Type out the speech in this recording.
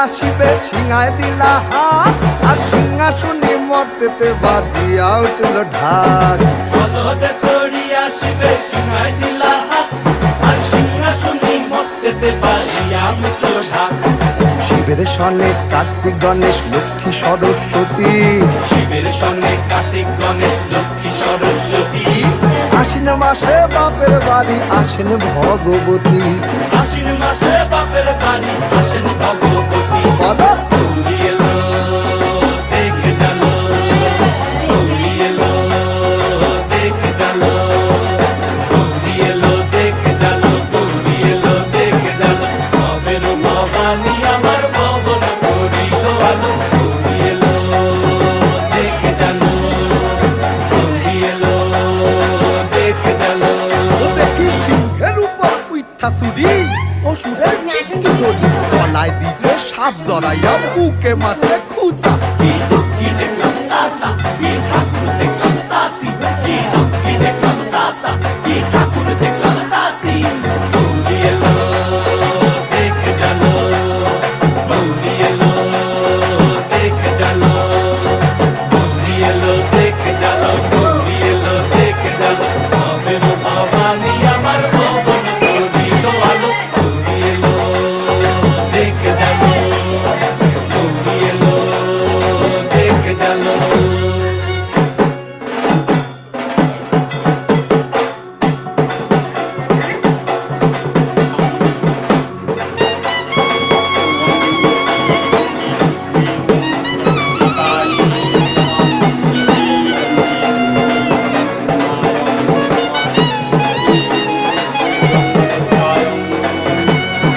আসিবে সিংহায় দিলা হাত, আর সিংহাসনে মর্তেতে বাজিয়া উঠল ঢাক। বলদে সরি আসিবে সিংহায় দিলা হাত, আর সিংহাসনে মর্তেতে বাজিয়া উঠল ঢাক। শিবের সনে কার্তিক গণেশ লক্ষ্মী সরস্বতী, শিবের সঙ্গে কার্তিক গণেশ লক্ষ্মী সরস্বতী। আশ্বিন মাসে বাপের বাড়ি আসেন ভগবতী। আশ্বিন মাসে বাপের বাড়ি আসেন ভগবতী। বলো গৌরী এলো দেখে জানো, গৌরী এলো দেখে জানো, গৌরী এলো দেখে জানো, গৌরী এলো দেখে জানো। ভবের ভবানী আমার ভবন করিল আলো। গৌরী এলো দেখে জানো, গৌরী এলো দেখে জানো। ও দেখি সিংহের উপর উইঠা চুরি, অসুরের কি দড়ি গলায় দিছে সাপ জড়াইয়া বুকে মারছে খুঁচা। কি দেখলাম সাসা, কি ঠাকুর দেখলাম সাসি, কি দেখলাম